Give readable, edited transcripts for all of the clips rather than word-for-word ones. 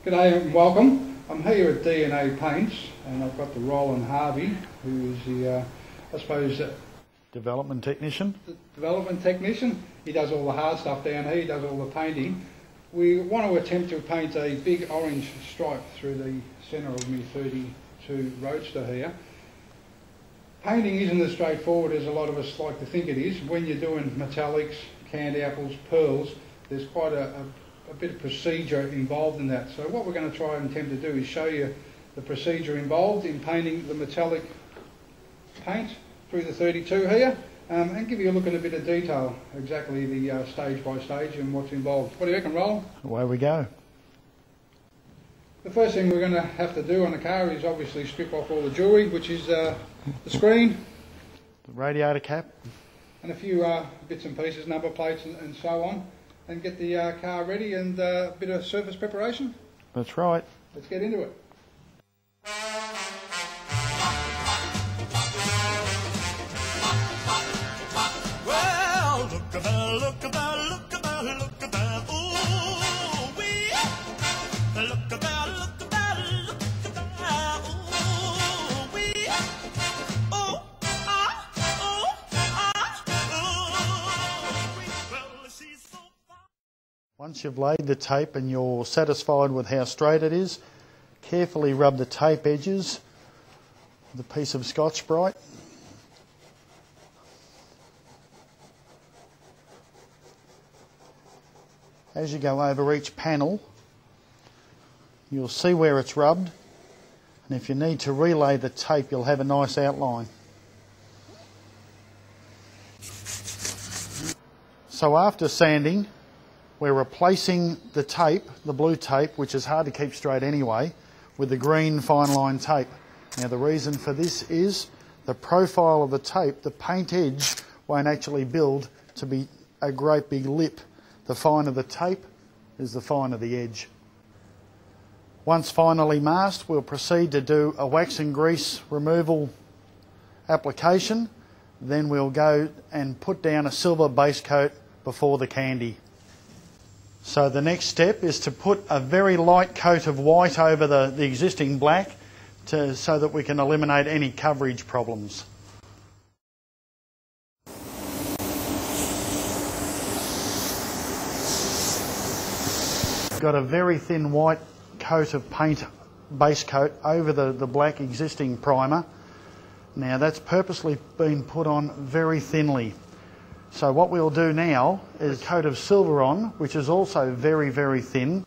G'day and welcome. I'm here at DNA Paints and I've got the Roland Harvey, who is the, development technician. Development technician. He does all the hard stuff down here, he does all the painting. We want to attempt to paint a big orange stripe through the centre of my 32 Roadster here. Painting isn't as straightforward as a lot of us like to think it is. When you're doing metallics, canned apples, pearls, there's quite a bit of procedure involved in that. So what we're going to try and attempt to do is show you the procedure involved in painting the metallic paint through the 32 here, and give you a look at a bit of detail, exactly the stage by stage and what's involved. What do you reckon, Roland? Away we go. The first thing we're going to have to do on the car is obviously strip off all the jewellery, which is the screen, the radiator cap, and a few bits and pieces, number plates and so on, and get the car ready and a bit of surface preparation. That's right. Let's get into it. Well, look about, look about, look about, look about, ooh, wee. Look about, look about, look about, ooh, wee. Oh, ah, oh, ah, ooh, wee. Well, she's so fine. Once you've laid the tape and you're satisfied with how straight it is, carefully rub the tape edges with a piece of Scotch-Brite. As you go over each panel, you'll see where it's rubbed, and if you need to relay the tape, you'll have a nice outline. So after sanding, we're replacing the tape, the blue tape, which is hard to keep straight anyway, with the green fine line tape. Now the reason for this is the profile of the tape, the paint edge won't actually build to be a great big lip. The finer the tape is the finer the edge. Once finally masked, we'll proceed to do a wax and grease removal application. Then we'll go and put down a silver base coat before the candy. So the next step is to put a very light coat of white over the existing black so that we can eliminate any coverage problems. Got a very thin white coat of paint, base coat, over the black existing primer. Now that's purposely been put on very thinly. So what we'll do now is a coat of silver on, which is also very, very thin,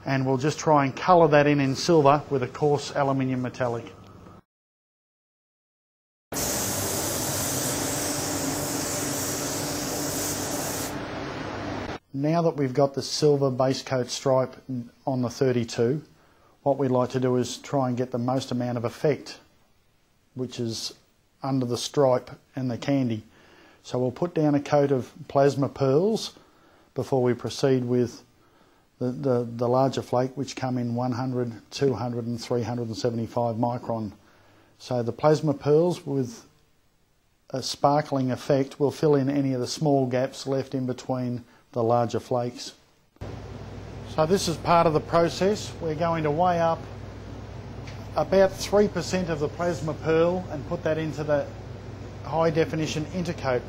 and we'll just try and colour that in silver with a coarse aluminium metallic. Now that we've got the silver base coat stripe on the 32, what we'd like to do is try and get the most amount of effect, which is under the stripe and the candy. So we'll put down a coat of plasma pearls before we proceed with the larger flake, which come in 100, 200 and 375 micron. So the plasma pearls with a sparkling effect will fill in any of the small gaps left in between the larger flakes. So this is part of the process. We're going to weigh up about 3% of the plasma pearl and put that into the high definition intercoat.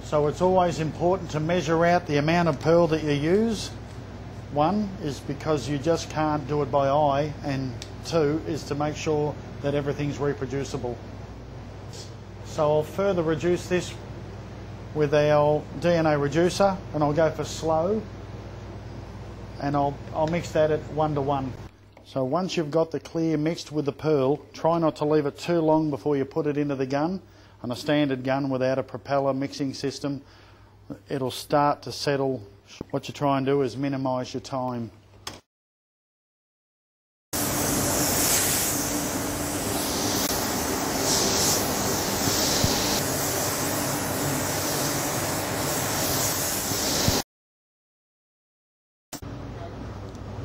So it's always important to measure out the amount of pearl that you use. One is because you just can't do it by eye, and two is to make sure that everything's reproducible. So I'll further reduce this with our DNA reducer, and I'll go for slow, and I'll mix that at 1:1. So once you've got the clear mixed with the pearl, try not to leave it too long before you put it into the gun. On a standard gun without a propeller mixing system, it'll start to settle. What you try and do is minimise your time.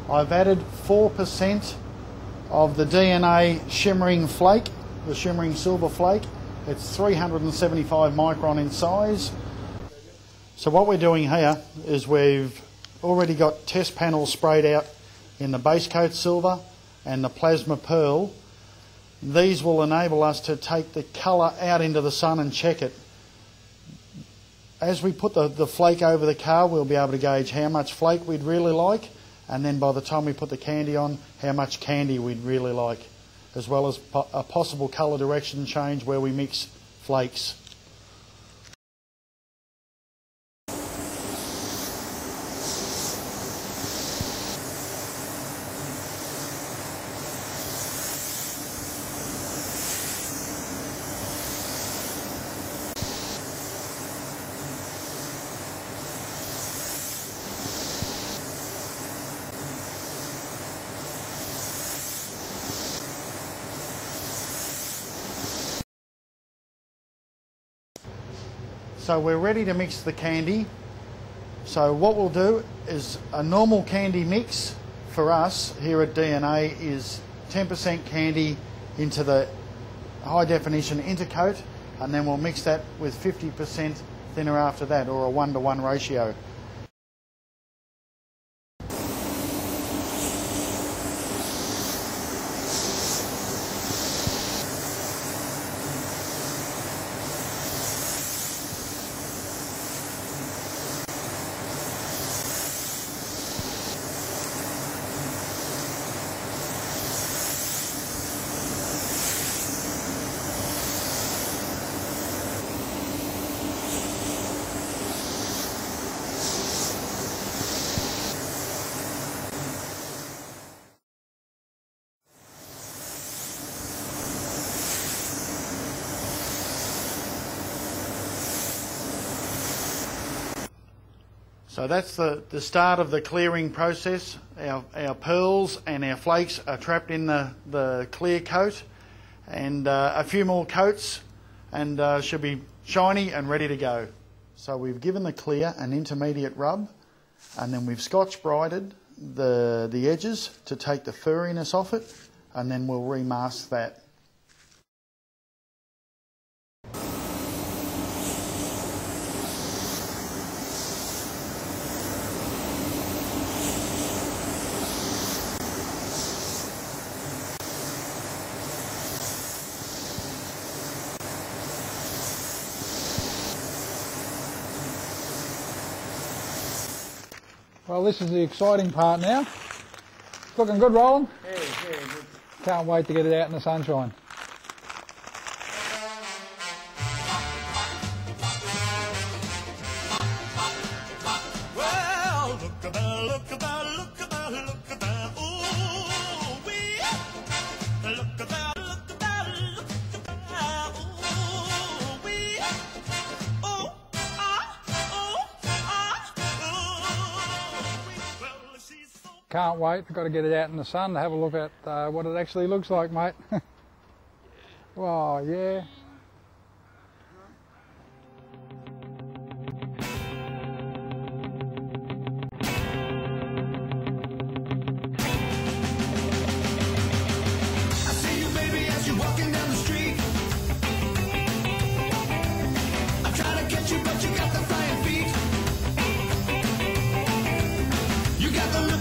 I've added 4% of the DNA shimmering flake, the shimmering silver flake. It's 375 micron in size. So what we're doing here is we've already got test panels sprayed out in the base coat silver and the plasma pearl. These will enable us to take the colour out into the sun and check it. As we put the flake over the car, we'll be able to gauge how much flake we'd really like, and then by the time we put the candy on, how much candy we'd really like, as well as a possible colour direction change where we mix flakes. So we're ready to mix the candy. So what we'll do is a normal candy mix for us here at DNA is 10% candy into the high definition intercoat, and then we'll mix that with 50% thinner after that, or a 1-to-1 ratio. So that's the start of the clearing process. Our pearls and our flakes are trapped in the clear coat, and a few more coats and should be shiny and ready to go. So we've given the clear an intermediate rub, and then we've Scotch Brighted the edges to take the furriness off it, and then we'll remask that. Well, this is the exciting part now. It's looking good, Roland. Yeah, good. Can't wait to get it out in the sunshine. Well, look about, look about, look about, look about, ooh, wee. Look about, look about, look about, ooh, wee. Ooh, ah, ooh, wee. Well, she's so... Can't wait. I've got to get it out in the sun to have a look at what it actually looks like, mate. Wow, yeah. I see you, baby, as you're walking down the street. I'm trying to catch you, but you got the flying feet. You got the